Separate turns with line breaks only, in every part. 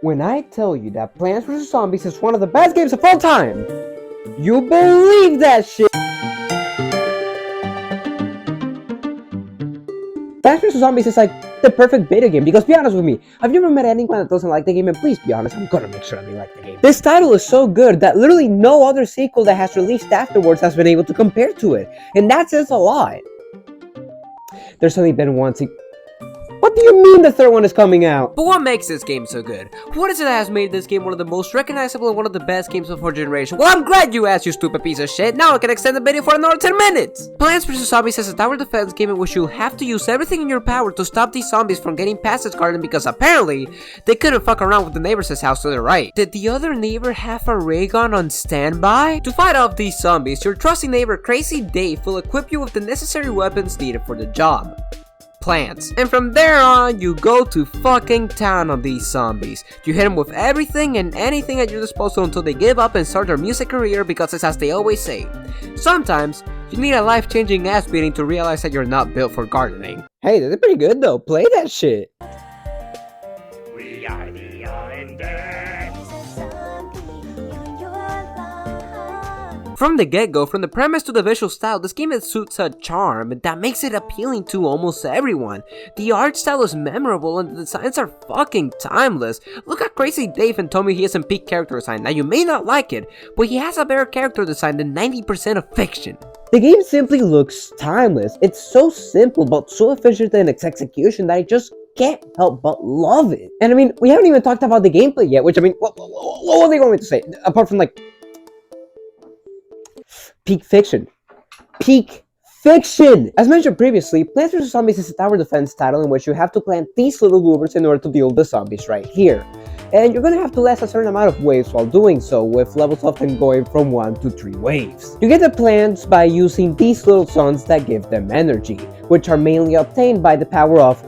When I tell you that Plants vs. Zombies is one of the best games of all time, you believe that shit! Plants vs. Zombies is like the perfect beta game because, be honest with me, I've never met anyone that doesn't like the game, and please be honest, I'm gonna make sure they like the game. This title is so good that literally no other sequel that has released afterwards has been able to compare to it, and that says a lot. There's only been one sequel. What do you mean the third one is coming out?
But what makes this game so good? What is it that has made this game one of the most recognizable and one of the best games of our generation? Well, I'm glad you asked, you stupid piece of shit. Now I can extend the video for another 10 minutes! Plants vs. Zombies is a tower defense game in which you have to use everything in your power to stop these zombies from getting past this garden because apparently they couldn't fuck around with the neighbor's house to the right. Did the other neighbor have a ray gun on standby? To fight off these zombies, your trusty neighbor Crazy Dave will equip you with the necessary weapons needed for the job. Plants. And from there on, you go to fucking town on these zombies. You hit them with everything and anything at your disposal until they give up and start their music career because it's as they always say. Sometimes, you need a life-changing ass beating to realize that you're not built for gardening.
Hey, that's pretty good though, play that shit.
We are the Undead.
From the get-go, from the premise to the visual style, this game suits a charm that makes it appealing to almost everyone. The art style is memorable and the designs are fucking timeless. Look at Crazy Dave and tell me he hasn't peak character design. Now you may not like it, but he has a better character design than 90% of fiction.
The game simply looks timeless. It's so simple but so efficient in its execution that I just can't help but love it. And I mean, we haven't even talked about the gameplay yet, which I mean, what are they going to say? Apart from like, peak fiction. Peak fiction! As mentioned previously, Plants vs. Zombies is a tower defense title in which you have to plant these little goobers in order to deal with the zombies right here. And you're gonna have to last a certain amount of waves while doing so, with levels often going from 1 to 3 waves. You get the plants by using these little suns that give them energy, which are mainly obtained by the power of,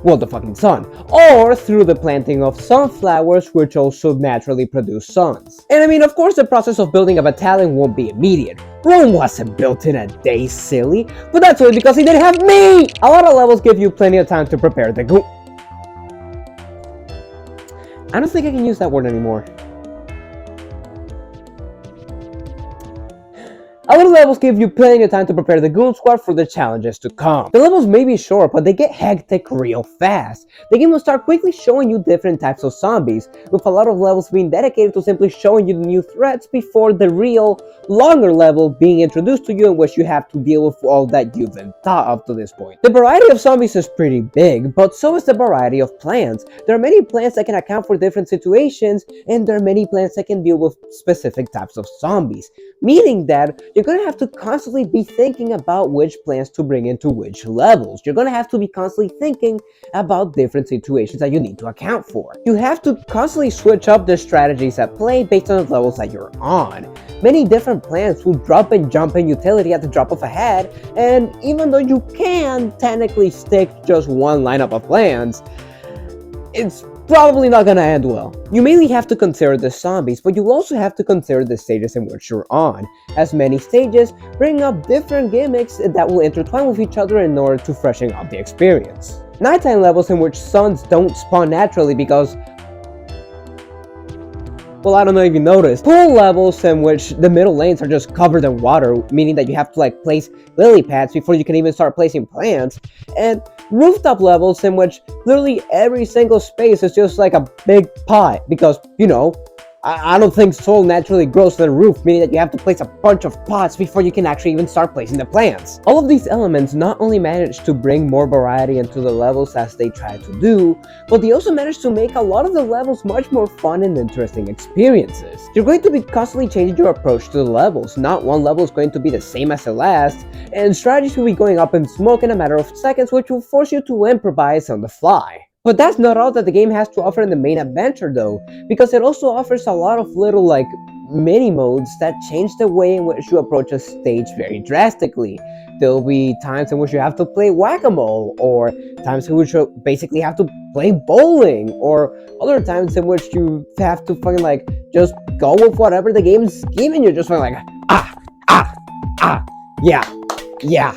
well, the fucking sun, or through the planting of sunflowers, which also naturally produce suns. And I mean, of course, the process of building a battalion won't be immediate. Rome wasn't built in a day, silly, but that's only because he didn't have me! A lot of levels give you plenty of time to prepare the I don't think I can use that word anymore. A lot of levels give you plenty of time to prepare the Goon Squad for the challenges to come. The levels may be short, but they get hectic real fast. The game will start quickly showing you different types of zombies, with a lot of levels being dedicated to simply showing you the new threats before the real, longer level being introduced to you in which you have to deal with all that you've been taught up to this point. The variety of zombies is pretty big, but so is the variety of plants. There are many plants that can account for different situations, and there are many plants that can deal with specific types of zombies, meaning that you're going to have to constantly be thinking about which plants to bring into which levels. You're going to have to be constantly thinking about different situations that you need to account for. You have to constantly switch up the strategies at play based on the levels that you're on. Many different plants will drop and jump in utility at the drop of a hat, and even though you can technically stick just one lineup of plants, it's probably not gonna end well. You mainly have to consider the zombies, but you also have to consider the stages in which you're on, as many stages bring up different gimmicks that will intertwine with each other in order to freshen up the experience. Nighttime levels in which suns don't spawn naturally because, well, I don't know if you noticed. Pool levels in which the middle lanes are just covered in water, meaning that you have to like place lily pads before you can even start placing plants. And rooftop levels in which literally every single space is just like a big pot because, you know, I don't think soil naturally grows to the roof, meaning that you have to place a bunch of pots before you can actually even start placing the plants. All of these elements not only manage to bring more variety into the levels as they try to do, but they also manage to make a lot of the levels much more fun and interesting experiences. You're going to be constantly changing your approach to the levels. Not one level is going to be the same as the last, and strategies will be going up in smoke in a matter of seconds, which will force you to improvise on the fly. But that's not all that the game has to offer in the main adventure though, because it also offers a lot of little like mini modes that change the way in which you approach a stage very drastically. There'll be times in which you have to play whack-a-mole, or times in which you basically have to play bowling, or other times in which you have to fucking like just go with whatever the game's giving you, just like yeah,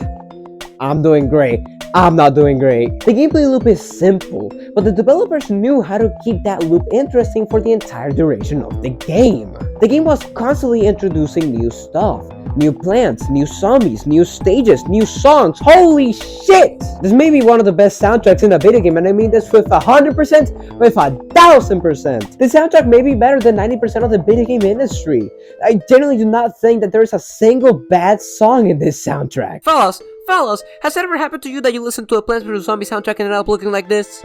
I'm doing great. I'm not doing great. The gameplay loop is simple, but the developers knew how to keep that loop interesting for the entire duration of the game. The game was constantly introducing new stuff. New plants, new zombies, new stages, new songs. Holy shit! This may be one of the best soundtracks in a video game, and I mean this with 100%, with 1000%. The soundtrack may be better than 90% of the video game industry. I generally do not think that there is a single bad song in this soundtrack.
Fellas, has it ever happened to you that you listen to a Plants vs. Zombies soundtrack and ended up looking like this?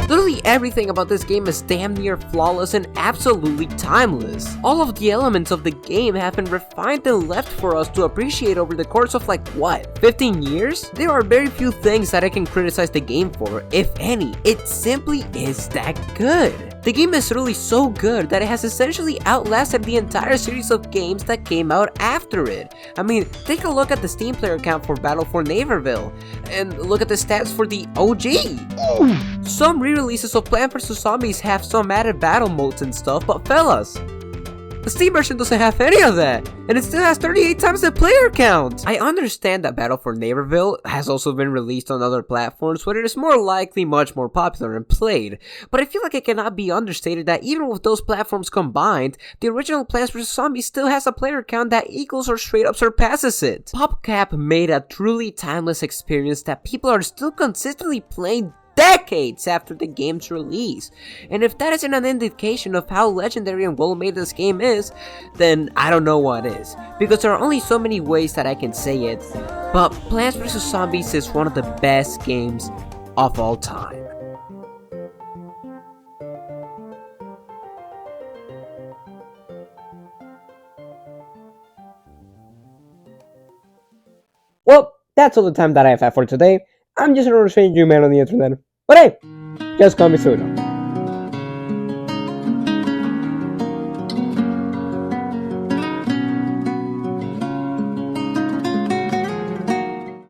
Literally everything about this game is damn near flawless and absolutely timeless. All of the elements of the game have been refined and left for us to appreciate over the course of 15 years? There are very few things that I can criticize the game for, if any. It simply is that good. The game is really so good that it has essentially outlasted the entire series of games that came out after it. I mean, take a look at the Steam player count for Battle for Neighborville, and look at the stats for the OG. Some re-releases of Plants vs. Zombies have some added battle modes and stuff, but fellas, the Steam version doesn't have any of that, and it still has 38 times the player count! I understand that Battle for Neighborville has also been released on other platforms where it is more likely much more popular and played, but I feel like it cannot be understated that even with those platforms combined, the original Plants vs. Zombies still has a player count that equals or straight up surpasses it. PopCap made a truly timeless experience that people are still consistently playing decades after the game's release. And if that isn't an indication of how legendary and well made this game is, then I don't know what is. Because there are only so many ways that I can say it, but Plants vs. Zombies is one of the best games of all time.
Well, that's all the time that I have had for today. I'm just another strange new man on the internet. But hey, just call me Suno.